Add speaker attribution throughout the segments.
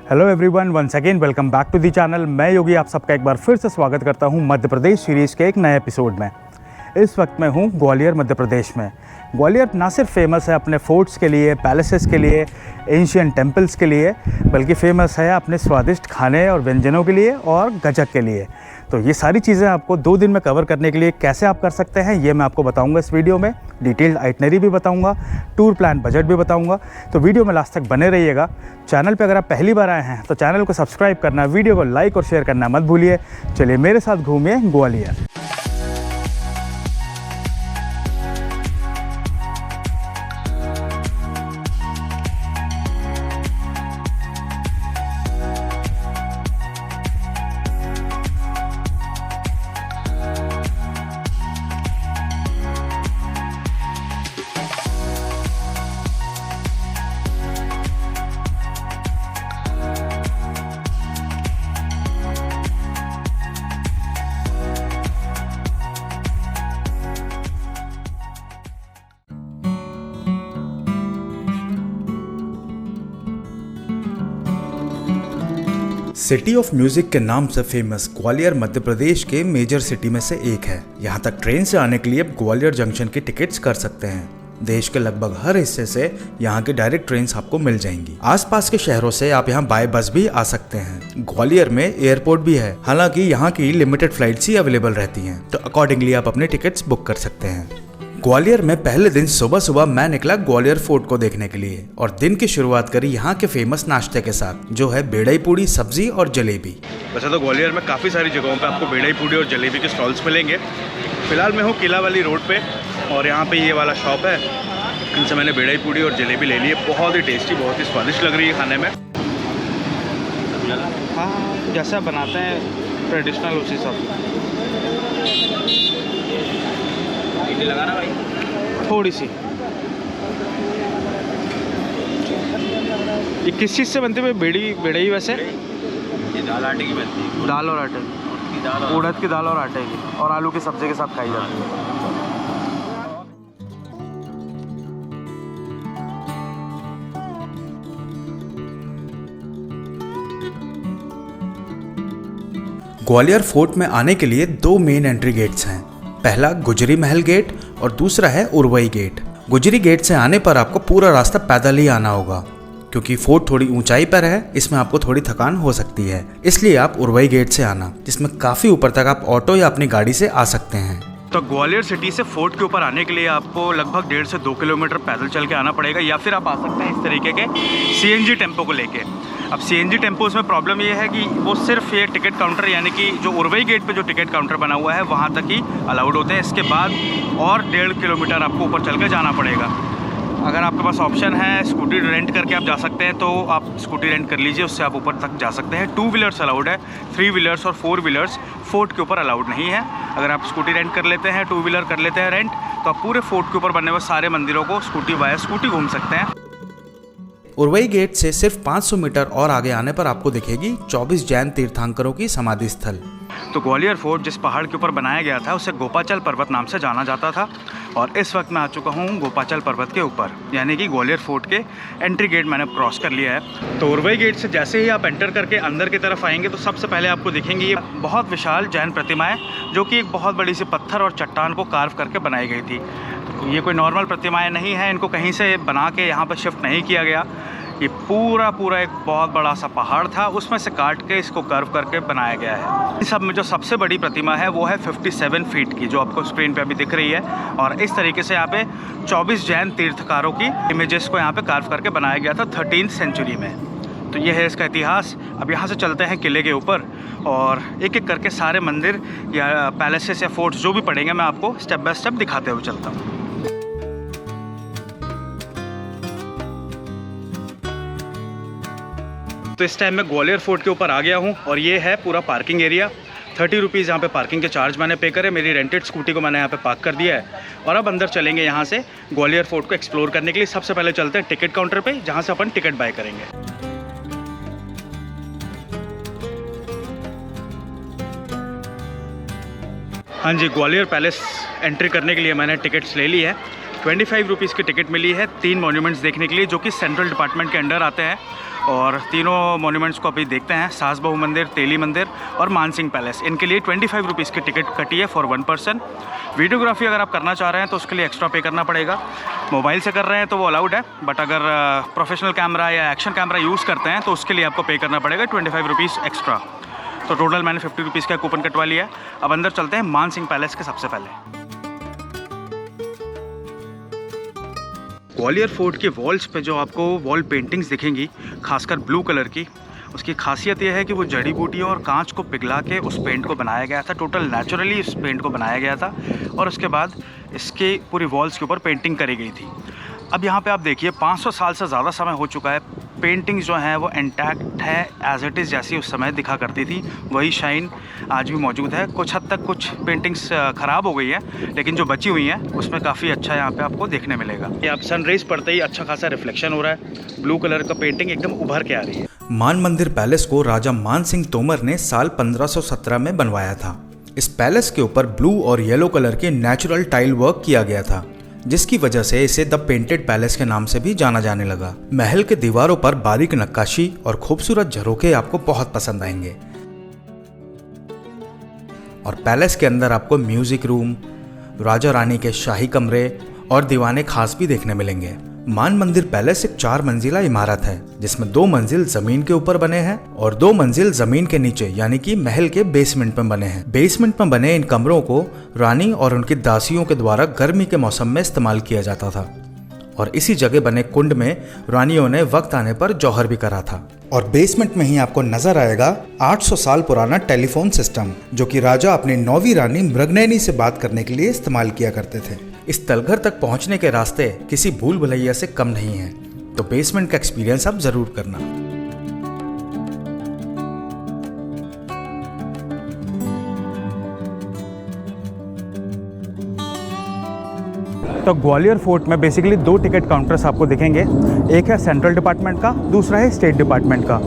Speaker 1: Hello everyone, once again welcome back to the channel. मैं योगी आप सबका एक बार फिर से स्वागत करता हूं मध्य प्रदेश सीरीज़ के एक नए एपिसोड में। इस वक्त मैं हूं ग्वालियर मध्य प्रदेश में। ग्वालियर ना सिर्फ फेमस है अपने फोर्ट्स के लिए, पैलेसेस के लिए, एंशियंट टेम्पल्स के लिए, बल्कि फेमस है अपने स्वादिष्ट खाने और व्यंजनों के लिए और गजक के लिए। तो ये सारी चीज़ें आपको 2 दिन में कवर करने के लिए कैसे आप कर सकते हैं, ये मैं आपको बताऊंगा इस वीडियो में। डिटेल्ड आइटनरी भी बताऊंगा, टूर प्लान बजट भी बताऊंगा। तो वीडियो में लास्ट तक बने रहिएगा। चैनल पे अगर आप पहली बार आए हैं तो चैनल को सब्सक्राइब करना, वीडियो को लाइक और शेयर करना मत भूलिए। चलिए मेरे साथ घूमिए ग्वालियर। सिटी ऑफ म्यूजिक के नाम से फेमस ग्वालियर मध्य प्रदेश के मेजर सिटी में से एक है। यहाँ तक ट्रेन से आने के लिए आप ग्वालियर जंक्शन की टिकट्स कर सकते हैं। देश के लगभग हर हिस्से से यहाँ की डायरेक्ट ट्रेन्स आपको मिल जाएंगी। आसपास के शहरों से आप यहाँ बाय बस भी आ सकते हैं। ग्वालियर में एयरपोर्ट भी है, हालांकि यहाँ की लिमिटेड फ्लाइट्स ही अवेलेबल रहती हैं, तो अकॉर्डिंगली आप अपने टिकट्स बुक कर सकते हैं। ग्वालियर में पहले दिन सुबह सुबह मैं निकला ग्वालियर फोर्ट को देखने के लिए और दिन की शुरुआत करी यहाँ के फेमस नाश्ते के साथ, जो है बेड़ई पूड़ी, सब्जी और जलेबी। वैसे तो ग्वालियर में काफ़ी सारी जगहों पे आपको बेड़ई पूड़ी और जलेबी के स्टॉल्स मिलेंगे। फिलहाल मैं हूँ किला वाली रोड पे और यहाँ पे ये वाला शॉप है। इनसे मैंने बेड़ई पूड़ी और जलेबी ले ली है। बहुत ही टेस्टी, बहुत ही स्वादिष्ट लग रही है खाने में। हाँ, जैसा बनाते हैं ट्रेडिशनल उसी सब लगाना भाई, थोड़ी सी। ये किस चीज़ से बनती है बेड़ई? वैसे
Speaker 2: ये दाल आटे की बनती है।
Speaker 1: दाल और आटे की, उड़द की दाल और आटे की, और आलू की सब्जी के साथ खाई जाती है। ग्वालियर फोर्ट में आने के लिए 2 मेन एंट्री गेट्स हैं। पहला गुजरी महल गेट और दूसरा है उरवई गेट। गुजरी गेट से आने पर आपको पूरा रास्ता पैदल ही आना होगा, क्योंकि फोर्ट थोड़ी ऊंचाई पर है, इसमें आपको थोड़ी थकान हो सकती है। इसलिए आप उरवई गेट से आना, जिसमें काफी ऊपर तक आप ऑटो या अपनी गाड़ी से आ सकते हैं। तो ग्वालियर सिटी से फोर्ट के ऊपर आने के लिए आपको लगभग 1.5 से 2 किलोमीटर पैदल चल के आना पड़ेगा, या फिर आप आ सकते हैं इस तरीके के CNG टेम्पो को लेके। अब CNG टेम्पोज में प्रॉब्लम ये है कि वो सिर्फ ये टिकट काउंटर, यानी कि जो उरवई गेट पे जो टिकट काउंटर बना हुआ है वहाँ तक ही अलाउड होते हैं। इसके बाद और 1.5 किलोमीटर आपको ऊपर चल के जाना पड़ेगा। अगर आपके पास ऑप्शन है स्कूटी रेंट करके आप जा सकते हैं, तो आप स्कूटी रेंट कर लीजिए, उससे आप ऊपर तक जा सकते हैं। 2 व्हीलर्स अलाउड है, 3 व्हीलर्स और 4 व्हीलर्स फोर्ट के ऊपर अलाउड नहीं है। अगर आप स्कूटी रेंट कर लेते हैं, 2 व्हीलर कर लेते हैं रेंट, तो आप पूरे फोर्ट के ऊपर बनने हुए सारे मंदिरों को स्कूटी बाय स्कूटी घूम सकते हैं। उरवई गेट से सिर्फ 500 मीटर और आगे आने पर आपको दिखेगी 24 जैन तीर्थंकरों की समाधि स्थल। तो ग्वालियर फोर्ट जिस पहाड़ के ऊपर बनाया गया था उसे गोपाचल पर्वत नाम से जाना जाता था, और इस वक्त मैं आ चुका हूँ गोपाचल पर्वत के ऊपर, यानी कि ग्वालियर फोर्ट के एंट्री गेट मैंने क्रॉस कर लिया है। तो उरवई गेट से जैसे ही आप एंटर करके अंदर की तरफ आएंगे तो सबसे पहले आपको दिखेंगी ये बहुत विशाल जैन प्रतिमाएँ, जो कि एक बहुत बड़ी सी पत्थर और चट्टान को कार्व करके बनाई गई थी। ये कोई नॉर्मल प्रतिमाएँ नहीं हैं, इनको कहीं से बना के यहाँ पर शिफ्ट नहीं किया गया। ये पूरा एक बहुत बड़ा सा पहाड़ था, उसमें से काट के इसको कर्व करके बनाया गया है। इस सब में जो सबसे बड़ी प्रतिमा है वो है 57 फीट की, जो आपको स्क्रीन पे अभी दिख रही है। और इस तरीके से यहाँ पे 24 जैन तीर्थकारों की इमेजेस को यहाँ पे कार्व करके बनाया गया था 13th सेंचुरी में। तो ये है इसका इतिहास। अब यहाँ से चलते हैं किले के ऊपर और एक एक करके सारे मंदिर या पैलेसेस या फोर्ट्स जो भी पड़ेंगे मैं आपको स्टेप बाय स्टेप दिखाते हुए चलता हूँ। तो इस टाइम मैं ग्वालियर फोर्ट के ऊपर आ गया हूँ और ये है पूरा पार्किंग एरिया। 30 रुपीज़ यहाँ पे पार्किंग के चार्ज मैंने पे करे। मेरी रेंटेड स्कूटी को मैंने यहाँ पे पार्क कर दिया है और अब अंदर चलेंगे यहाँ से ग्वालियर फोर्ट को एक्सप्लोर करने के लिए। सबसे पहले चलते हैं टिकट काउंटर पे, जहाँ से अपन टिकट बाय करेंगे। हाँ जी, ग्वालियर पैलेस एंट्री करने के लिए मैंने टिकट्स ले ली है। 25 रुपीज़ की टिकट मिली है 3 मॉन्यूमेंट्स देखने के लिए, जो कि सेंट्रल डिपार्टमेंट के अंडर आते हैं। और तीनों मॉन्यूमेंट्स को अभी देखते हैं, सास बहू मंदिर, तेली मंदिर और मानसिंह पैलेस। इनके लिए 25 रुपीज़ की टिकट कटी है फॉर 1 पर्सन। वीडियोग्राफी अगर आप करना चाह रहे हैं तो उसके लिए एक्स्ट्रा पे करना पड़ेगा। मोबाइल से कर रहे हैं तो वो अलाउड है, बट अगर प्रोफेशनल कैमरा या एक्शन कैमरा यूज़ करते हैं तो उसके लिए आपको पे करना पड़ेगा 25 रुपीज़ एक्स्ट्रा। तो टोटल मैंने 50 रुपीज़ का कूपन कटवा लिया है। अब अंदर चलते हैं मानसिंह पैलेस के सबसे पहले। ग्वालियर फोर्ट के वॉल्स पे जो आपको वॉल पेंटिंग्स दिखेंगी, खासकर ब्लू कलर की, उसकी खासियत यह है कि वो जड़ी बूटियों और कांच को पिघला के उस पेंट को बनाया गया था। टोटल नेचुरली इस पेंट को बनाया गया था और उसके बाद इसके पूरी वॉल्स के ऊपर पेंटिंग करी गई थी। अब यहाँ पे आप देखिए 500 साल से ज़्यादा समय हो चुका है, पेंटिंग्स जो हैं वो इंटैक्ट है, एज इट इज़ जैसी उस समय दिखा करती थी वही शाइन आज भी मौजूद है। कुछ हद तक कुछ पेंटिंग्स ख़राब हो गई है, लेकिन जो बची हुई हैं उसमें काफ़ी अच्छा यहाँ पे आपको देखने मिलेगा। ये आप सनराइज पड़ते ही अच्छा खासा रिफ्लेक्शन हो रहा है, ब्लू कलर का पेंटिंग एकदम उभर के आ रही है। मान मंदिर पैलेस को राजा मान सिंह तोमर ने साल 1517 में बनवाया था। इस पैलेस के ऊपर ब्लू और येलो कलर के नेचुरल टाइल वर्क किया गया था, जिसकी वजह से इसे द पेंटेड पैलेस के नाम से भी जाना जाने लगा। महल के दीवारों पर बारीक नक्काशी और खूबसूरत झरोखे आपको बहुत पसंद आएंगे और पैलेस के अंदर आपको म्यूजिक रूम, राजा रानी के शाही कमरे और दीवाने खास भी देखने मिलेंगे। मान मंदिर पैलेस एक 4 मंजिला इमारत है, जिसमें 2 मंजिल जमीन के ऊपर बने हैं और 2 मंजिल जमीन के नीचे यानी कि महल के बेसमेंट में बने हैं। बेसमेंट में बने इन कमरों को रानी और उनकी दासियों के द्वारा गर्मी के मौसम में इस्तेमाल किया जाता था और इसी जगह बने कुंड में रानियों ने वक्त आने पर जौहर भी करा था। और बेसमेंट में ही आपको नजर आएगा 800 साल पुराना टेलीफोन सिस्टम, जो कि राजा अपनी 9वीं रानी मृगनयनी से बात करने के लिए इस्तेमाल किया करते थे। इस तलघर तक पहुंचने के रास्ते किसी भूल भुलैया से कम नहीं है, तो बेसमेंट का एक्सपीरियंस आप जरूर करना। तो ग्वालियर फोर्ट में बेसिकली 2 टिकट काउंटर्स आपको दिखेंगे। एक है सेंट्रल डिपार्टमेंट का, दूसरा है स्टेट डिपार्टमेंट का।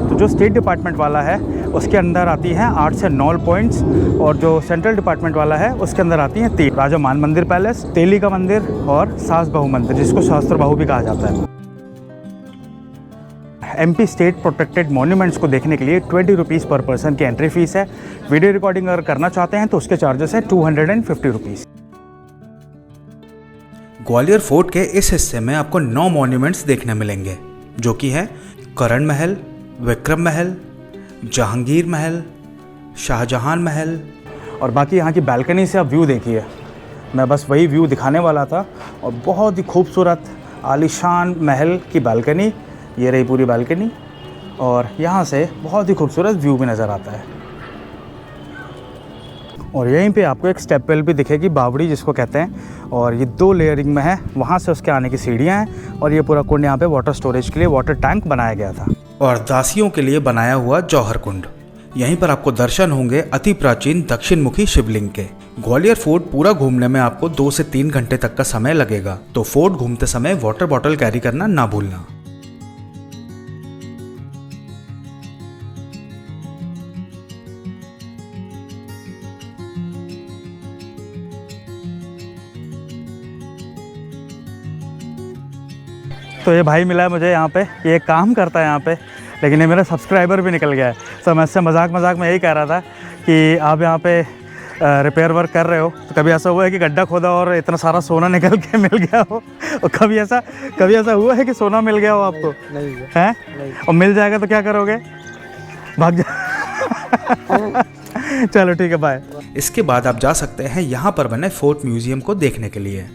Speaker 1: तो जो स्टेट डिपार्टमेंट वाला है उसके अंदर आती हैं 8 से 9 पॉइंट्स और जो सेंट्रल डिपार्टमेंट वाला है उसके अंदर आती हैं 3, राजा मान मंदिर पैलेस, तेली का मंदिर और सास बहू मंदिर, जिसको शास्त्र बाहू भी कहा जाता है। MP स्टेट प्रोटेक्टेड मॉन्यूमेंट्स को देखने के लिए 20 रुपीज़ पर पर्सन की एंट्री फीस है। वीडियो रिकॉर्डिंग अगर करना चाहते हैं तो उसके चार्जेस हैं 250 रुपीज़। ग्वालियर फोर्ट के इस हिस्से में आपको 9 मॉन्यूमेंट्स देखने मिलेंगे, जो कि है करण महल, विक्रम महल, जहांगीर महल, शाहजहां महल और बाकी यहाँ की बालकनी से आप व्यू देखिए। मैं बस वही व्यू दिखाने वाला था और बहुत ही खूबसूरत आलीशान महल की बालकनी, ये रही पूरी बालकनी और यहाँ से बहुत ही खूबसूरत व्यू भी नज़र आता है। और यहीं पे आपको एक स्टेप वेल भी दिखेगी, बावड़ी जिसको कहते हैं, और ये 2 लेयरिंग में है। वहाँ से उसके आने की सीढ़ियाँ हैं और ये पूरा कुंड यहाँ पे वाटर स्टोरेज के लिए वाटर टैंक बनाया गया था और दासियों के लिए बनाया हुआ जौहर कुंड। यहीं पर आपको दर्शन होंगे अति प्राचीन दक्षिण मुखी शिवलिंग के। ग्वालियर फोर्ट पूरा घूमने में आपको 2 से 3 घंटे तक का समय लगेगा, तो फोर्ट घूमते समय वाटर बॉटल कैरी करना ना भूलना। तो ये भाई मिला है मुझे यहाँ पे, ये काम करता है यहाँ पे, लेकिन ये मेरा सब्सक्राइबर भी निकल गया है। तो मैं इससे मजाक में यही कह रहा था कि आप यहाँ पे रिपेयर वर्क कर रहे हो, तो कभी ऐसा हुआ है कि गड्ढा खोदा और इतना सारा सोना निकल के मिल गया हो? और कभी ऐसा हुआ है कि सोना मिल गया हो आपको?
Speaker 3: नहीं
Speaker 1: है? और मिल जाएगा तो क्या करोगे? भाग जा चलो ठीक है, बाय। इसके बाद आप जा सकते हैं यहाँ पर बने फोर्ट म्यूजियम को देखने के लिए,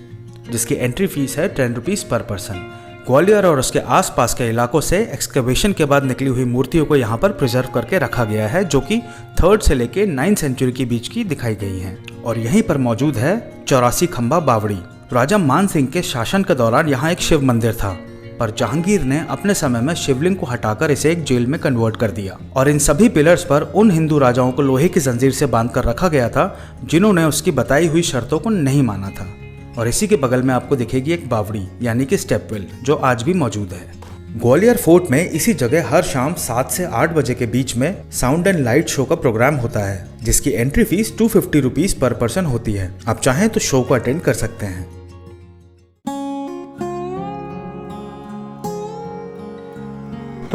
Speaker 1: जिसकी एंट्री फीस है 10 रुपीज़ पर पर्सन। ग्वालियर और उसके आसपास के इलाकों से एक्सकवेशन के बाद निकली हुई मूर्तियों को यहाँ पर प्रिजर्व करके रखा गया है, जो कि 3rd से लेके 9th सेंचुरी के बीच की दिखाई गई हैं। और यहीं पर मौजूद है 84 खंबा बावड़ी। राजा मान सिंह के शासन के दौरान यहाँ एक शिव मंदिर था, पर जहांगीर ने अपने समय में शिवलिंग को हटाकर इसे एक जेल में कन्वर्ट कर दिया और इन सभी पिलर्स पर उन हिंदू राजाओं को लोहे की जंजीर से बांध कर रखा गया था जिन्होंने उसकी बताई हुई शर्तों को नहीं माना था। और इसी के बगल में आपको दिखेगी एक बावड़ी यानी कि स्टेपवेल, जो आज भी मौजूद है। ग्वालियर फोर्ट में इसी जगह हर शाम 7 से 8 बजे के बीच में साउंड एंड लाइट शो का प्रोग्राम होता है, जिसकी एंट्री फीस 250 रुपीज़ पर पर्सन होती है। आप चाहें तो शो को अटेंड कर सकते हैं।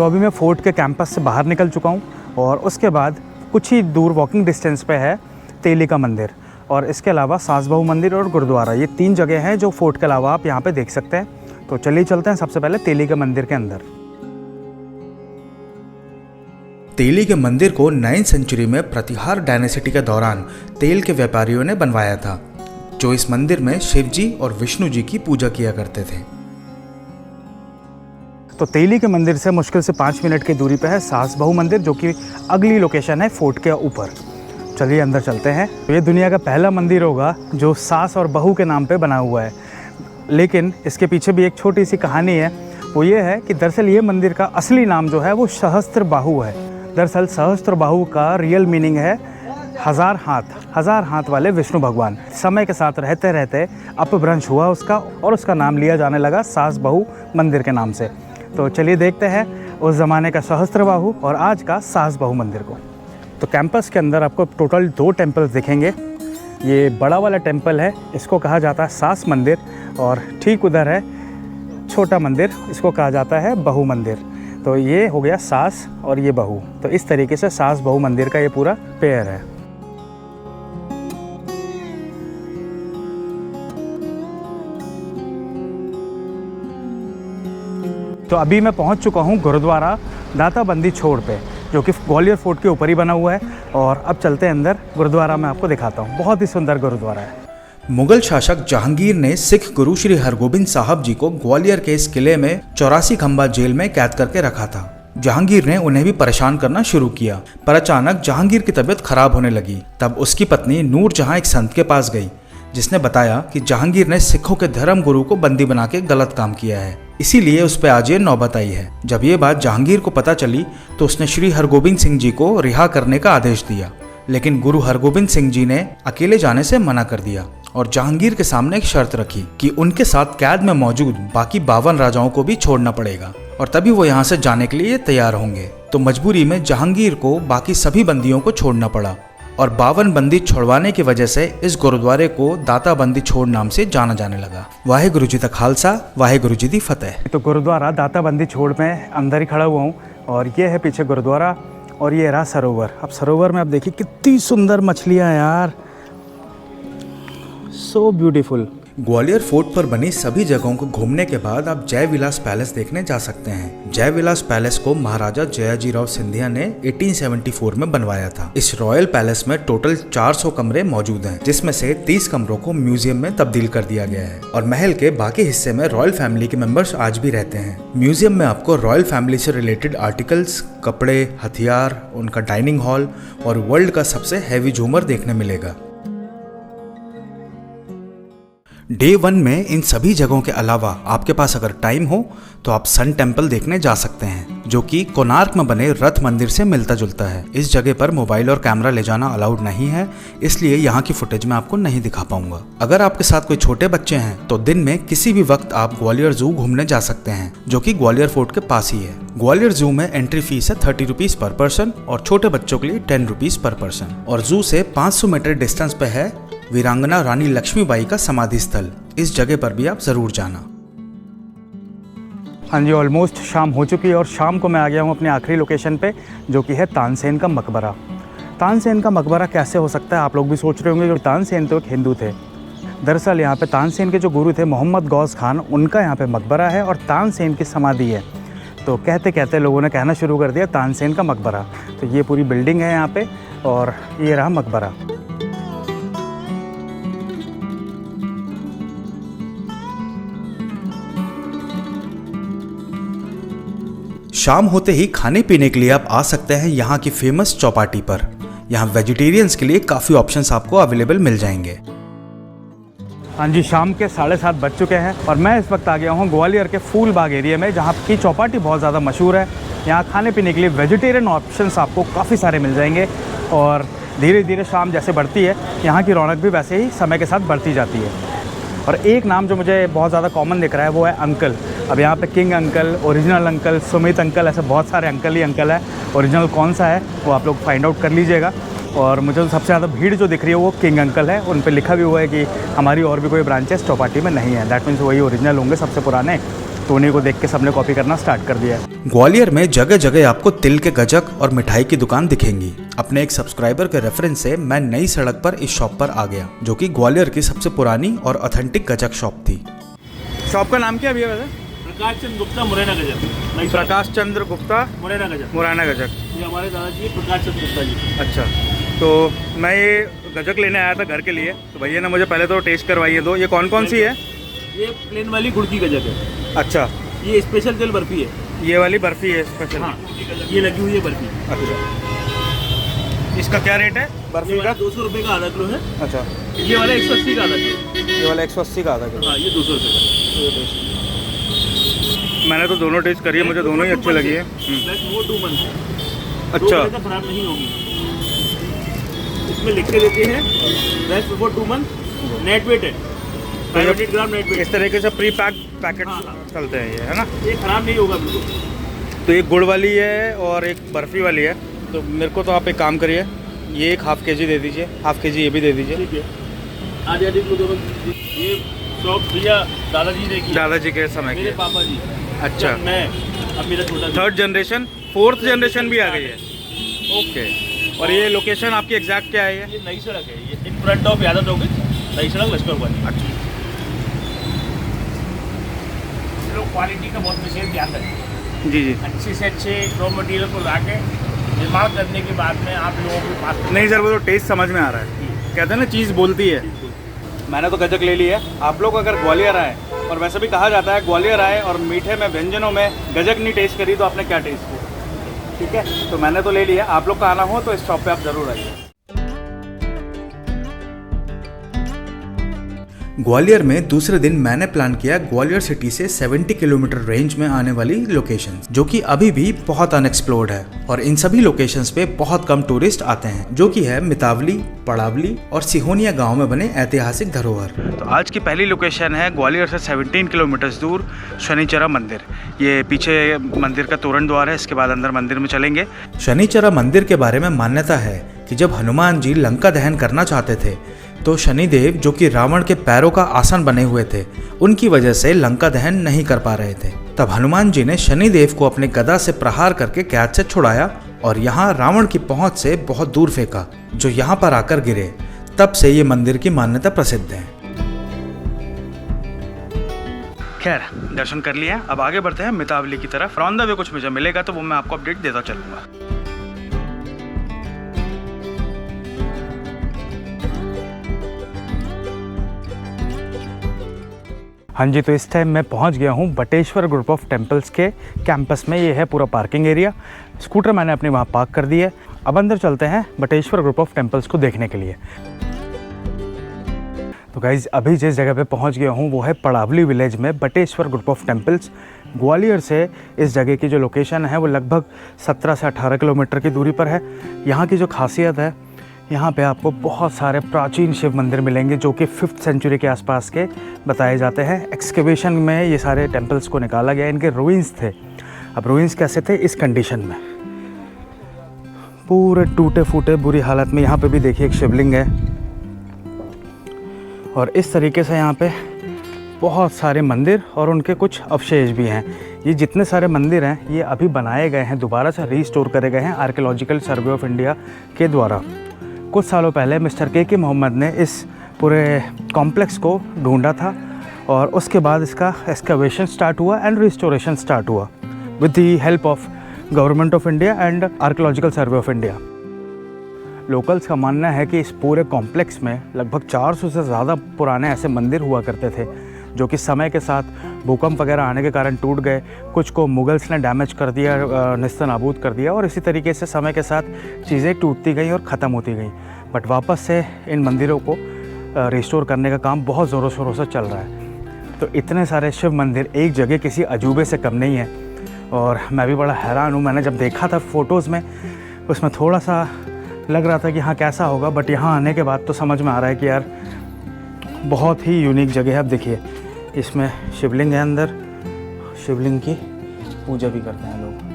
Speaker 1: तो अभी मैं फोर्ट के कैंपस से बाहर निकल चुका हूँ और उसके बाद कुछ ही दूर वॉकिंग डिस्टेंस पे है तेली का मंदिर और इसके अलावा सास बहू मंदिर और गुरुद्वारा। ये 3 जगह हैं जो फोर्ट के अलावा आप यहाँ पे देख सकते हैं। तो चलिए चलते हैं सबसे पहले तेली के मंदिर के अंदर। तेली के मंदिर को 9वीं सेंचुरी में प्रतिहार डायनेसिटी के दौरान तेल के व्यापारियों ने बनवाया था, जो इस मंदिर में शिव जी और विष्णु जी की पूजा किया करते थे। तो तेली के मंदिर से मुश्किल से 5 मिनट की दूरी पे है सास बहू मंदिर, जो कि अगली लोकेशन है फोर्ट के ऊपर। चलिए अंदर चलते हैं। ये दुनिया का पहला मंदिर होगा जो सास और बहू के नाम पे बना हुआ है, लेकिन इसके पीछे भी एक छोटी सी कहानी है। वो ये है कि दरअसल ये मंदिर का असली नाम जो है वो सहस्त्र बाहु है। दरअसल सहस्त्र बाहु का रियल मीनिंग है 1000 हाथ वाले विष्णु भगवान। समय के साथ रहते रहते अपभ्रंश हुआ उसका और उसका नाम लिया जाने लगा सास बहू मंदिर के नाम से। तो चलिए देखते हैं उस ज़माने का सहस्त्र बाहु और आज का सास बहू मंदिर को। तो कैंपस के अंदर आपको टोटल 2 टेम्पल्स दिखेंगे। ये बड़ा वाला टेम्पल है, इसको कहा जाता है सास मंदिर, और ठीक उधर है छोटा मंदिर, इसको कहा जाता है बहू मंदिर। तो ये हो गया सास और ये बहू। तो इस तरीके से सास बहू मंदिर का ये पूरा पेयर है। तो अभी मैं पहुंच चुका हूं गुरुद्वारा दाताबंदी छोड़ पे, जो कि ग्वालियर फोर्ट के ऊपर ही बना हुआ है। और अब चलते हैं अंदर, गुरुद्वारा मैं आपको दिखाता हूं। बहुत ही सुंदर गुरुद्वारा है। मुगल शासक जहांगीर ने सिख गुरु श्री हरगोबिंद साहब जी को ग्वालियर के इस किले में 84 खंबा जेल में कैद करके रखा था। जहांगीर ने उन्हें भी परेशान करना शुरू किया, पर अचानक जहांगीर की तबीयत खराब होने लगी। तब उसकी पत्नी नूर जहां एक संत के पास गई, जिसने बताया कि जहांगीर ने सिखों के धर्म गुरु को बंदी बना के गलत काम किया है, इसीलिए उस पर आज ये नौबत आई है। जब ये बात जहांगीर को पता चली तो उसने श्री हरगोबिंद सिंह जी को रिहा करने का आदेश दिया, लेकिन गुरु हरगोबिंद सिंह जी ने अकेले जाने से मना कर दिया और जहांगीर के सामने एक शर्त रखी कि उनके साथ कैद में मौजूद बाकी 52 राजाओं को भी छोड़ना पड़ेगा और तभी वो यहाँ से जाने के लिए तैयार होंगे। तो मजबूरी में जहांगीर को बाकी सभी बंदियों को छोड़ना पड़ा और 52 बंदी छोड़वाने की वजह से इस गुरुद्वारे को दाता बंदी छोड़ नाम से जाना जाने लगा। वाहेगुरु जी दा खालसा, वाहेगुरु जी दी फतेह। तो गुरुद्वारा दाता बंदी छोड़ में अंदर ही खड़ा हुआ हूँ और ये है पीछे गुरुद्वारा और ये रहा सरोवर। अब सरोवर में आप देखिए कितनी सुंदर मछलियाँ यार, सो ब्यूटीफुल। ग्वालियर फोर्ट पर बनी सभी जगहों को घूमने के बाद आप जय विलास पैलेस देखने जा सकते हैं। जय विलास पैलेस को महाराजा जयाजीराव सिंधिया ने 1874 में बनवाया था। इस रॉयल पैलेस में टोटल 400 कमरे मौजूद हैं, जिसमें से 30 कमरों को म्यूजियम में तब्दील कर दिया गया है और महल के बाकी हिस्से में रॉयल फैमिली के मेंबर्स आज भी रहते हैं। म्यूजियम में आपको रॉयल फैमिली से रिलेटेड आर्टिकल्स, कपड़े, हथियार, उनका डाइनिंग हॉल और वर्ल्ड का सबसे हैवी झूमर देखने मिलेगा। डे 1 में इन सभी जगहों के अलावा आपके पास अगर टाइम हो तो आप सन टेम्पल देखने जा सकते हैं, जो कि कोणार्क में बने रथ मंदिर से मिलता जुलता है। इस जगह पर मोबाइल और कैमरा ले जाना अलाउड नहीं है, इसलिए यहाँ की फुटेज मैं आपको नहीं दिखा पाऊंगा। अगर आपके साथ कोई छोटे बच्चे हैं तो दिन में किसी भी वक्त आप ग्वालियर जू घूमने जा सकते हैं, जो कि ग्वालियर फोर्ट के पास ही है। ग्वालियर जू में एंट्री फीस है 30 रुपीज पर पर्सन और छोटे बच्चों के लिए 10 रुपीज पर पर्सन। और जू से 500 मीटर डिस्टेंस पे है वीरांगना रानी लक्ष्मीबाई का समाधि स्थल। इस जगह पर भी आप जरूर जाना। हाँ जी, ऑलमोस्ट शाम हो चुकी है और शाम को मैं आ गया हूँ अपने आखिरी लोकेशन पे, जो कि है तानसेन का मकबरा। तानसेन का मकबरा कैसे हो सकता है, आप लोग भी सोच रहे होंगे कि तानसेन तो एक हिंदू थे। दरअसल यहाँ पे तानसेन के जो गुरु थे मोहम्मद गौस खान, उनका यहाँ पे मकबरा है और तानसेन की समाधि है। तो कहते कहते लोगों ने कहना शुरू कर दिया तानसेन का मकबरा। तो ये पूरी बिल्डिंग है यहाँ पे और ये रहा मकबरा। शाम होते ही खाने पीने के लिए आप आ सकते हैं यहाँ की फेमस चौपाटी पर। यहाँ वेजिटेरियंस के लिए काफ़ी ऑप्शंस आपको अवेलेबल मिल जाएंगे। हाँ जी, शाम के 7:30 बज चुके हैं और मैं इस वक्त आ गया हूँ ग्वालियर के फूल बाग एरिया में, जहाँ की चौपाटी बहुत ज़्यादा मशहूर है। यहाँ खाने पीने के लिए वेजिटेरियन ऑप्शंस आपको काफ़ी सारे मिल जाएंगे और धीरे धीरे शाम जैसे बढ़ती है यहाँ की रौनक भी वैसे ही समय के साथ बढ़ती जाती है। और एक नाम जो मुझे बहुत ज़्यादा कॉमन दिख रहा है वो है अंकल। अब यहाँ पे king uncle, original uncle, Sumit uncle, ऐसे बहुत सारे अंकल ही अंकल है। ओरिजिनल कौन सा है वो आप लोग फाइंड आउट कर लीजिएगा। और मुझे तो सबसे ज़्यादा भीड़ जो दिख रही है वो किंग अंकल है। उन पे लिखा भी हुआ है कि हमारी और भी कोई ब्रांचेस चौपाटी में नहीं है, दैट मीन्स वही ओरिजिनल होंगे, सबसे पुराने।
Speaker 3: उन्हीं को देख के सबने कॉपी करना स्टार्ट कर दिया है।
Speaker 1: ग्वालियर में जगह जगह आपको तिल के गजक और मिठाई की दुकान दिखेंगी। अपने एक सब्सक्राइबर के रेफरेंस से मैं नई सड़क पर इस शॉप पर आ गया, जो कि ग्वालियर की सबसे पुरानी और ऑथेंटिक गजक शॉप थी।
Speaker 3: शॉप का नाम क्या भैया वैसे?
Speaker 4: प्रकाश चंद्र गुप्ता मुरैना गजक।
Speaker 3: प्रकाश चंद्र गुप्ता
Speaker 4: मुरैना गजक।
Speaker 3: मुरैना गजक।
Speaker 4: ये हमारे दादाजी प्रकाश चंद्र गुप्ता जी।
Speaker 3: अच्छा, तो मैं ये गजक लेने आया था घर के लिए, तो भैया ने मुझे पहले तो टेस्ट करवाइए दो। ये कौन कौन सी है?
Speaker 4: ये प्लेन वाली गुड़ की गजक है।
Speaker 3: अच्छा,
Speaker 4: ये स्पेशल तेल बर्फी है।
Speaker 3: ये वाली बर्फी है स्पेशल।
Speaker 4: हाँ, ये लगी हुई है बर्फी।
Speaker 3: अच्छा, इसका क्या रेट है बर्फी का?
Speaker 4: 200 रुपये का आधा किलो है।
Speaker 3: अच्छा,
Speaker 4: ये वाला 180 का आधा किलो।
Speaker 3: ये वाला 180 का आधा किलो।
Speaker 4: हाँ, ये 200 रुपये का।
Speaker 3: मैंने तो दोनों टेस्ट करी है, मुझे दोनों ही अच्छी लगी है।
Speaker 4: बेस्ट वो 2 मंथ है।
Speaker 3: अच्छा,
Speaker 4: 2 महीने तक खराब नहीं होगी। इसमें लिख के देते हैं best before 2 month, net weight है 500 ग्राम नेट वेट।
Speaker 3: इस तरीके से प्री पैक पैकेट
Speaker 4: हाँ।
Speaker 3: चलते हैं ये, है ना?
Speaker 4: ये खराब नहीं होगा बिल्कुल।
Speaker 3: तो एक गुड़ वाली है और एक बर्फ़ी वाली है। तो मेरे को तो आप एक काम करिए, ये एक हाफ़ केजी दे दीजिए, हाफ़ केजी ये भी दे दीजिए।
Speaker 4: ठीक है, आधे किलो दोनों। ये शॉप भैया दादाजी ने की,
Speaker 3: दादाजी के समय
Speaker 4: मेरे
Speaker 3: की।
Speaker 4: पापा जी।
Speaker 3: अच्छा,
Speaker 4: मैं अब मेरा छोटा
Speaker 3: 3rd जनरेशन 4th जनरेशन भी आ गई है। ओके, और ये लोकेशन आपकी एग्जैक्ट क्या है?
Speaker 4: ये नई सड़क है, ये in front of Yadav talkies, नई सड़क लश्कर वाली।
Speaker 3: अच्छा,
Speaker 4: लोग क्वालिटी का बहुत विशेष ध्यान रखें।
Speaker 3: जी जी।
Speaker 4: अच्छे से अच्छे रॉ मटेरियल को ला के निर्माण करने के बाद में आप लोगों के पास
Speaker 3: नहीं सर, वो तो टेस्ट समझ में आ रहा है। कहते हैं ना, चीज़ बोलती है। मैंने तो गजक ले ली है। आप लोग अगर ग्वालियर आए, और वैसे भी कहा जाता है ग्वालियर आए और मीठे में व्यंजनों में गजक नहीं टेस्ट करी तो आपने क्या टेस्ट किया? ठीक है, तो मैंने तो ले लिया। आप लोग का आना हो तो इस शॉप पे आप ज़रूर आइए।
Speaker 1: ग्वालियर में दूसरे दिन मैंने प्लान किया ग्वालियर सिटी से 70 किलोमीटर रेंज में आने वाली लोकेशंस, जो कि अभी भी बहुत अनएक्सप्लोर्ड है, और इन सभी लोकेशंस पे बहुत कम टूरिस्ट आते हैं, जो कि है मितावली, पड़ावली और सिहोनिया गांव में बने ऐतिहासिक धरोहर।
Speaker 3: तो आज की पहली लोकेशन है ग्वालियर से 17 किलोमीटर दूर शनिचरा मंदिर। ये पीछे मंदिर का तोरण द्वार है, इसके बाद अंदर मंदिर में चलेंगे।
Speaker 1: शनिचरा मंदिर के बारे में मान्यता है कि जब हनुमान जी लंका दहन करना चाहते थे, तो शनिदेव, जो कि रावण के पैरों का आसन बने हुए थे, उनकी वजह से लंका दहन नहीं कर पा रहे थे। तब हनुमान जी ने शनिदेव को अपने गदा से प्रहार करके कैद से छुड़ाया और यहाँ रावण की पहुंच से बहुत दूर फेंका, जो यहाँ पर आकर गिरे। तब से ये मंदिर की मान्यता प्रसिद्ध है।
Speaker 3: खैर, दर्शन कर लिए, अब आगे बढ़ते हैं मितावली की तरफ। ऑन द वे कुछ मुझे मिलेगा तो वो मैं आपको अपडेट देता चलूँगा। हाँ जी, तो इस टाइम मैं पहुंच गया हूं बटेश्वर ग्रुप ऑफ टेम्पल्स के कैंपस में। ये है पूरा पार्किंग एरिया। स्कूटर मैंने अपने वहाँ पार्क कर दी है। अब अंदर चलते हैं बटेश्वर ग्रुप ऑफ टेम्पल्स को देखने के लिए। तो गाइज़, अभी जिस जगह पे पहुंच गया हूं वो है पड़ावली विलेज में Bateshwar group of temples. Gwalior से इस जगह की जो लोकेशन है वो लगभग 17 से 18 किलोमीटर की दूरी पर है। यहाँ की जो खासियत है, यहाँ पे आपको बहुत सारे प्राचीन शिव मंदिर मिलेंगे, जो कि 5th सेंचुरी के आसपास के बताए जाते हैं। एक्सकेवेशन में ये सारे टेम्पल्स को निकाला गया, इनके रूइंस थे। अब रूइंस कैसे थे? इस कंडीशन में, पूरे टूटे फूटे बुरी हालत में। यहाँ पे भी देखिए एक शिवलिंग है, और इस तरीके से यहाँ पे बहुत सारे मंदिर और उनके कुछ अवशेष भी हैं। ये जितने सारे मंदिर हैं ये अभी बनाए गए हैं, दोबारा से रीस्टोर करे गए हैं आर्कियोलॉजिकल सर्वे ऑफ इंडिया के द्वारा। कुछ सालों पहले मिस्टर के मोहम्मद ने इस पूरे कॉम्प्लेक्स को ढूंढा था, और उसके बाद इसका एक्सकवेशन स्टार्ट हुआ एंड रिस्टोरेशन स्टार्ट हुआ with the help of government of India and archaeological survey of India. Locals का मानना है कि इस पूरे कॉम्प्लेक्स में लगभग 400 से ज़्यादा पुराने ऐसे मंदिर हुआ करते थे, जो कि समय के साथ भूकंप वगैरह आने के कारण टूट गए। कुछ को मुगल्स ने डैमेज कर दिया, निस्ते नाबूद कर दिया, और इसी तरीके से समय के साथ चीज़ें टूटती गई और ख़त्म होती गई। बट वापस से इन मंदिरों को रिस्टोर करने का काम बहुत ज़ोरों शोरों से चल रहा है। तो इतने सारे शिव मंदिर एक जगह किसी अजूबे से कम नहीं है, और मैं भी बड़ा हैरान हूँ। मैंने जब देखा था फ़ोटोज़ में, उसमें थोड़ा सा लग रहा था कि हाँ कैसा होगा, बट यहाँ आने के बाद तो समझ में आ रहा है कि यार बहुत ही यूनिक जगह है। अब देखिए, इसमें शिवलिंग है, अंदर शिवलिंग की पूजा भी करते हैं लोग।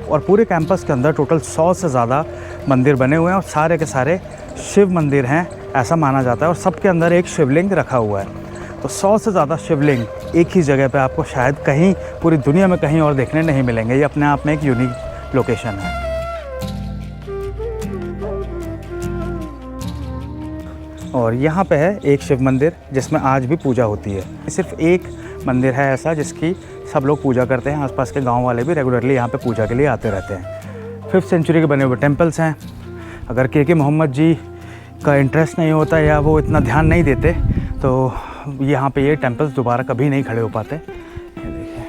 Speaker 3: और पूरे कैंपस के अंदर टोटल 100 से ज़्यादा मंदिर बने हुए हैं और सारे के सारे शिव मंदिर हैं ऐसा माना जाता है, और सबके अंदर एक शिवलिंग रखा हुआ है। तो 100 से ज़्यादा शिवलिंग एक ही जगह पे आपको शायद कहीं पूरी दुनिया में कहीं और देखने नहीं मिलेंगे। ये अपने आप में एक यूनिक लोकेशन है। और यहाँ पे है एक शिव मंदिर जिसमें आज भी पूजा होती है। सिर्फ एक मंदिर है ऐसा जिसकी सब लोग पूजा करते हैं। आसपास के गांव वाले भी रेगुलरली यहाँ पे पूजा के लिए आते रहते हैं। 5th सेंचुरी के बने हुए टेम्पल्स हैं। अगर के मोहम्मद जी का इंटरेस्ट नहीं होता या वो इतना ध्यान नहीं देते तो यहाँ पे ये टेम्पल्स दोबारा कभी नहीं खड़े हो पाते। ये देखिए,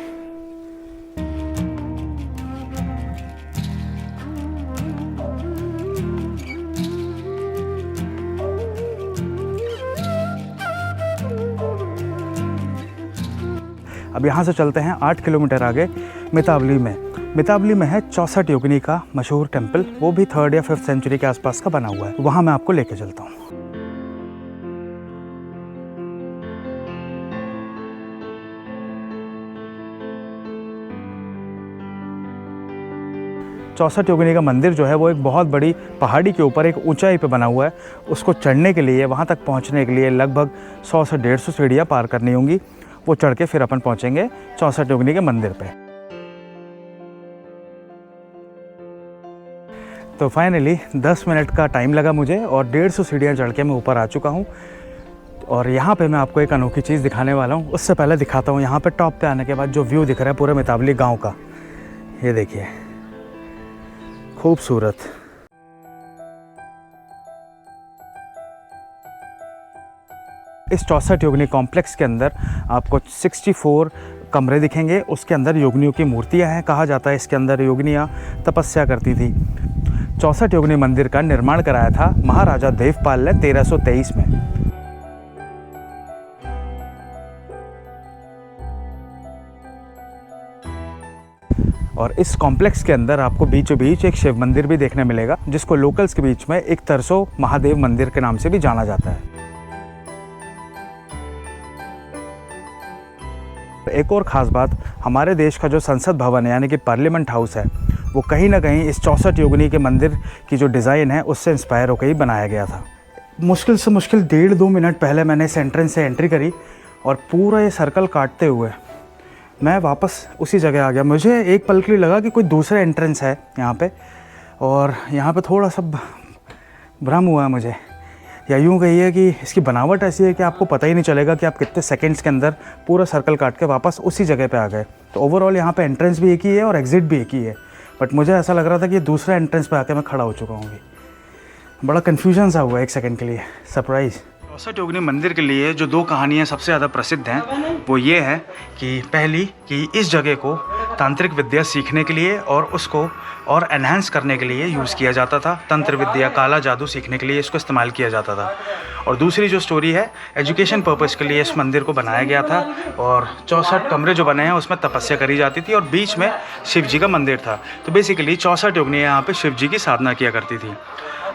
Speaker 3: अब यहाँ से चलते हैं 8 किलोमीटर आगे मितावली में। मितावली में है 64 योगिनी का मशहूर टेम्पल, वो भी 3rd या 5th सेंचुरी के आसपास का बना हुआ है। वहाँ मैं आपको लेके चलता हूँ। चौसठ योगिनी का मंदिर जो है वो एक बहुत बड़ी पहाड़ी के ऊपर एक ऊंचाई पे बना हुआ है। उसको चढ़ने के लिए, वहाँ तक पहुँचने के लिए लगभग 100 से 150 सीढ़ियाँ पार करनी होंगी। वो चढ़ के फिर अपन पहुँचेंगे 64 योगिनी के मंदिर पे। तो फाइनली 10 मिनट का टाइम लगा मुझे और 150 सीढ़ियाँ चढ़ के मैं ऊपर आ चुका हूँ। और यहाँ पे मैं आपको एक अनोखी चीज़ दिखाने वाला हूँ। उससे पहले दिखाता हूँ यहाँ पे टॉप पे आने के बाद जो व्यू दिख रहा है पूरे मितावली गाँव का। ये देखिए, खूबसूरत। इस 64 योगिनी कॉम्प्लेक्स के अंदर आपको 64 कमरे दिखेंगे। उसके अंदर योगिनियों की मूर्तियां हैं। कहा जाता है इसके अंदर योगिनियां तपस्या करती थी। 64 योगिनी मंदिर का निर्माण कराया था महाराजा देवपाल ने 1323 में। और इस कॉम्प्लेक्स के अंदर आपको बीचों बीच एक शिव मंदिर भी देखने मिलेगा, जिसको लोकल्स के बीच में एक तरसो महादेव मंदिर के नाम से भी जाना जाता है। एक और ख़ास बात, हमारे देश का जो संसद भवन है यानी कि पार्लियामेंट हाउस है, वो कहीं ना कहीं इस 64 योगिनी के मंदिर की जो डिज़ाइन है उससे इंस्पायर होकर ही बनाया गया था। मुश्किल से मुश्किल 1.5-2 मिनट पहले मैंने इस एंट्रेंस से एंट्री करी और पूरा ये सर्कल काटते हुए मैं वापस उसी जगह आ गया। मुझे एक पल के लिए लगा कि कोई दूसरा एंट्रेंस है यहाँ पे, और यहाँ पे थोड़ा सा भ्रम हुआ है मुझे, या यूँ कहिए कि इसकी बनावट ऐसी है कि आपको पता ही नहीं चलेगा कि आप कितने सेकंड्स के अंदर पूरा सर्कल काट के वापस उसी जगह पे आ गए। तो ओवरऑल यहाँ पे एंट्रेंस भी एक ही है और एग्ज़िट भी एक ही है, बट मुझे ऐसा लग रहा था कि दूसरा एंट्रेंस पे आके मैं खड़ा हो चुका हूँ। अभी बड़ा कन्फ्यूजन सा हुआ एक सेकंड के लिए, सरप्राइज़। 64 योगिनी मंदिर के लिए जो 2 कहानियाँ सबसे ज़्यादा प्रसिद्ध हैं वो ये है कि पहली कि इस जगह को तांत्रिक विद्या सीखने के लिए और उसको और एनहांस करने के लिए यूज़ किया जाता था। तंत्र विद्या, काला जादू सीखने के लिए इसको इस्तेमाल किया जाता था। और दूसरी जो स्टोरी है, एजुकेशन पर्पज़ के लिए इस मंदिर को बनाया गया था और 64 कमरे जो बने हैं उसमें तपस्या करी जाती थी और बीच में शिव जी का मंदिर था। तो बेसिकली 64 योगिनी यहाँ पे शिव जी की साधना किया करती थी।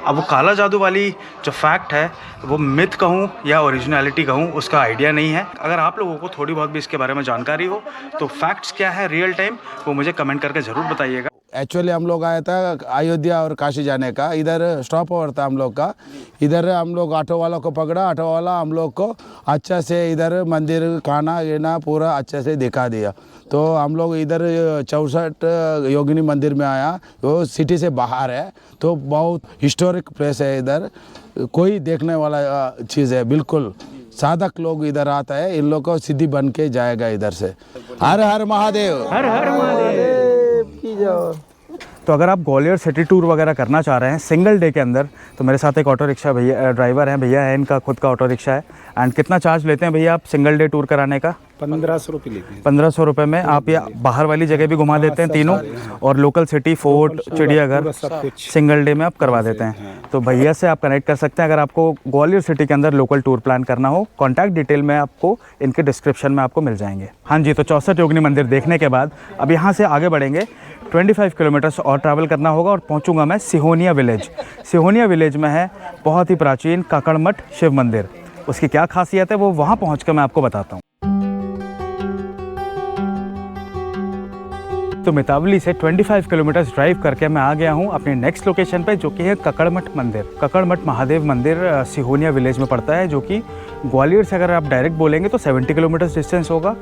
Speaker 3: अब वो काला जादू वाली जो फैक्ट है वो मिथ कहूँ या ओरिजिनलिटी कहूँ उसका आइडिया नहीं है। अगर आप लोगों को थोड़ी बहुत भी इसके बारे में जानकारी हो तो फैक्ट्स क्या है रियल टाइम वो मुझे कमेंट करके ज़रूर बताइएगा।
Speaker 5: एक्चुअली हम लोग आया था अयोध्या और काशी जाने का, इधर स्टॉप ओवर था हम लोग का। इधर हम लोग ऑटो वाला को पकड़ा, ऑटो वाला हम लोग को अच्छा से इधर मंदिर खाना येना पूरा अच्छे से दिखा दिया। तो हम लोग इधर 64 योगिनी मंदिर में आया। वो सिटी से बाहर है तो बहुत हिस्टोरिक प्लेस है। इधर कोई देखने वाला चीज़ है, बिल्कुल साधक लोग इधर आता है, इन लोग को सिद्धि बन के जाएगा इधर से। हर हर महादेव, हर हर महादेव की जय।
Speaker 3: तो अगर आप ग्वालियर सिटी टूर वगैरह करना चाह रहे हैं सिंगल डे के अंदर, तो मेरे साथ एक ऑटो रिक्शा भैया ड्राइवर हैं, भैया है, इनका खुद का ऑटो रिक्शा है। एंड कितना चार्ज लेते हैं भैया आप सिंगल डे टूर कराने का?
Speaker 6: 1500 रुपये लेते हैं।
Speaker 3: 1500 रुपये में आप या बाहर वाली जगह भी घुमा देते हैं तीनों, और लोकल सिटी, फोर्ट, चिड़ियाघर सिंगल डे में आप करवा देते हैं। तो भैया से आप कनेक्ट कर सकते हैं अगर आपको ग्वालियर सिटी के अंदर लोकल टूर प्लान करना हो। कॉन्टैक्ट डिटेल में आपको इनके डिस्क्रिप्शन में आपको मिल जाएंगे। हाँ जी, तो 64 योगिनी मंदिर देखने के बाद अब यहाँ से आगे बढ़ेंगे। 25 किलोमीटर्स और ट्रैवल करना होगा और पहुँचूंगा मैं सिहोनिया विलेज। सिहोनिया विलेज में है बहुत ही प्राचीन काकड़मठ शिव मंदिर। उसकी क्या खासियत है वो वहाँ पहुँच कर मैं आपको बताता हूँ। तो मितावली से 25 किलोमीटर ड्राइव करके मैं आ गया हूँ अपने नेक्स्ट लोकेशन पे, जो कि है ककड़मठ मंदिर। ककड़मठ महादेव मंदिर सिहोनिया विलेज में पड़ता है, जो कि ग्वालियर से अगर आप डायरेक्ट बोलेंगे तो 70 किलोमीटर डिस्टेंस होगा।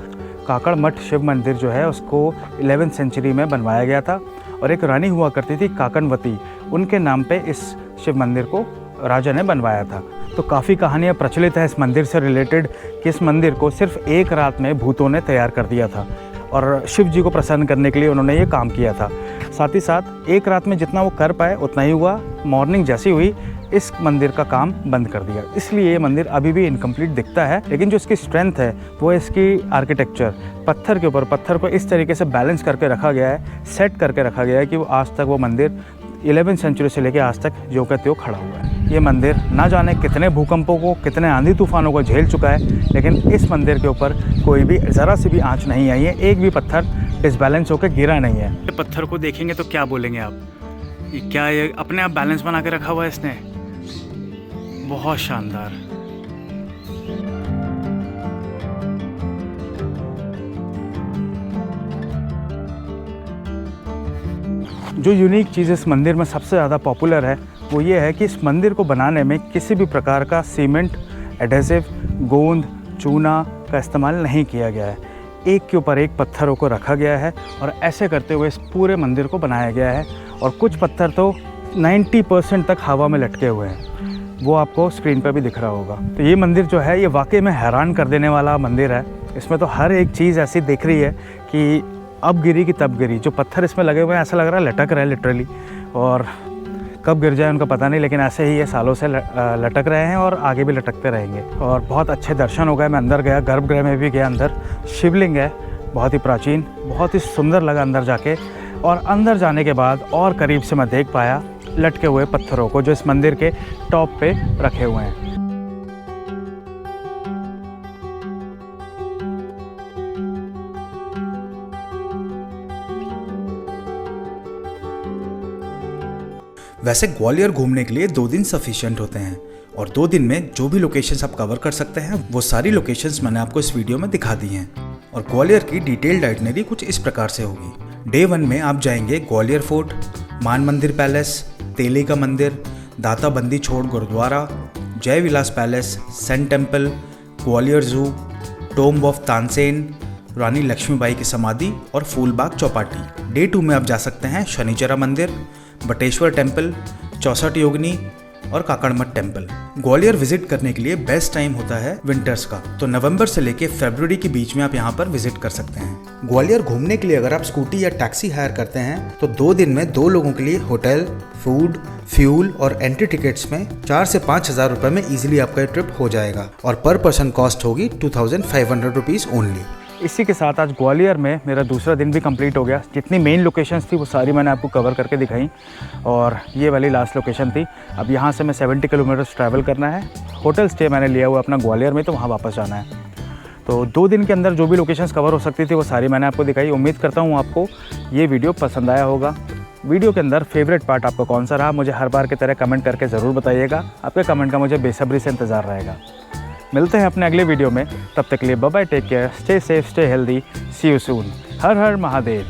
Speaker 3: काकड़मठ शिव मंदिर जो है उसको 11th सेंचुरी में बनवाया गया था और एक रानी हुआ करती थी काकनवती, उनके नाम पे इस शिव मंदिर को राजा ने बनवाया था। तो काफ़ी कहानियाँ प्रचलित है इस मंदिर से रिलेटेड कि इस मंदिर को सिर्फ एक रात में भूतों ने तैयार कर दिया था और शिव जी को प्रसन्न करने के लिए उन्होंने ये काम किया था। साथ ही साथ एक रात में जितना वो कर पाए उतना ही हुआ। मॉर्निंग जैसी हुई इस मंदिर का काम बंद कर दिया, इसलिए ये मंदिर अभी भी इनकम्प्लीट दिखता है। लेकिन जो इसकी स्ट्रेंथ है वो है इसकी आर्किटेक्चर। पत्थर के ऊपर पत्थर को इस तरीके से बैलेंस करके रखा गया है, सेट करके रखा गया है कि वो आज तक वो मंदिर 11th सेंचुरी से लेकर आज तक जो का त्यों खड़ा हुआ है। ये मंदिर ना जाने कितने भूकंपों को, कितने आंधी तूफानों को झेल चुका है, लेकिन इस मंदिर के ऊपर कोई भी ज़रा सी भी आंच नहीं आई है, एक भी पत्थर डिसबैलेंस होकर गिरा नहीं है। ये पत्थर को देखेंगे तो क्या बोलेंगे आप, ये क्या, ये अपने आप बैलेंस बना के रखा हुआ है इसने, बहुत शानदार। जो यूनिक चीज़ इस मंदिर में सबसे ज़्यादा पॉपुलर है वो ये है कि इस मंदिर को बनाने में किसी भी प्रकार का सीमेंट, एडहेसिव, गोंद, चूना का इस्तेमाल नहीं किया गया है। एक के ऊपर एक पत्थरों को रखा गया है और ऐसे करते हुए इस पूरे मंदिर को बनाया गया है। और कुछ पत्थर तो 90% तक हवा में लटके हुए हैं, वो आपको स्क्रीन पर भी दिख रहा होगा। तो ये मंदिर जो है ये वाकई में हैरान कर देने वाला मंदिर है। इसमें तो हर एक चीज़ ऐसी दिख रही है कि अब गिरी कि तब गिरी। जो पत्थर इसमें लगे हुए हैं ऐसा लग रहा है लटक रहे हैं लिटरली, और कब गिर जाए उनका पता नहीं, लेकिन ऐसे ही ये सालों से लटक रहे हैं और आगे भी लटकते रहेंगे। और बहुत अच्छे दर्शन हो गए। मैं अंदर गया, गर्भगृह में भी गया। अंदर शिवलिंग है, बहुत ही प्राचीन, बहुत ही सुंदर लगा अंदर जाके। और अंदर जाने के बाद और करीब से मैं देख पाया लटके हुए पत्थरों को जो इस मंदिर के टॉप पे रखे हुए हैं।
Speaker 1: वैसे ग्वालियर घूमने के लिए 2 दिन सफिशिएंट होते हैं और 2 दिन में जो भी लोकेशंस आप कवर कर सकते हैं वो सारी लोकेशंस मैंने आपको इस वीडियो में दिखा दी हैं। और ग्वालियर की डिटेल्ड आइटनरी कुछ इस प्रकार से होगी। डे 1 में आप जाएंगे ग्वालियर फोर्ट, मान मंदिर पैलेस, तेली का मंदिर, दाता बंदी छोड़ gurdwara, Jai Vilas palace, sun temple, Gwalior जू, टोम्ब ऑफ तानसेन, रानी लक्ष्मीबाई की समाधि और फूलबाग चौपाटी। डे 2 में आप जा सकते हैं शनिचरा मंदिर, बटेश्वर टेम्पल, 64 योगिनी और काकड़मठ टेम्पल। ग्वालियर विजिट करने के लिए बेस्ट टाइम होता है विंटर्स का, तो नवंबर से लेके फरवरी के बीच में आप यहाँ पर विजिट कर सकते हैं। ग्वालियर घूमने के लिए अगर आप स्कूटी या टैक्सी हायर करते हैं तो 2 दिन में 2 लोगों के लिए होटल, फूड, फ्यूल और एंट्री टिकट्स में 4 से 5 हज़ार रुपये में इजीली आपका ट्रिप हो जाएगा और पर पर्सन कॉस्ट होगी 2500 रुपीज़ ओनली।
Speaker 3: इसी के साथ आज ग्वालियर में मेरा दूसरा दिन भी कंप्लीट हो गया। जितनी मेन लोकेशंस थी वो सारी मैंने आपको कवर करके दिखाई और ये वाली लास्ट लोकेशन थी। अब यहाँ से मैं 70 किलोमीटर्स ट्रैवल करना है। होटल स्टे मैंने लिया हुआ अपना ग्वालियर में, तो वहाँ वापस जाना है। तो 2 दिन के अंदर जो भी लोकेशंस कवर हो सकती थी वो सारी मैंने आपको दिखाई। उम्मीद करता हूँ आपको ये वीडियो पसंद आया होगा। वीडियो के अंदर फेवरेट पार्ट आपको कौन सा रहा, मुझे हर बार की तरह कमेंट करके ज़रूर बताइएगा। आपके कमेंट का मुझे बेसब्री से इंतज़ार रहेगा। मिलते हैं अपने अगले वीडियो में, तब तक के लिए bye bye, take care, stay safe, stay healthy, see you soon. हर हर महादेव।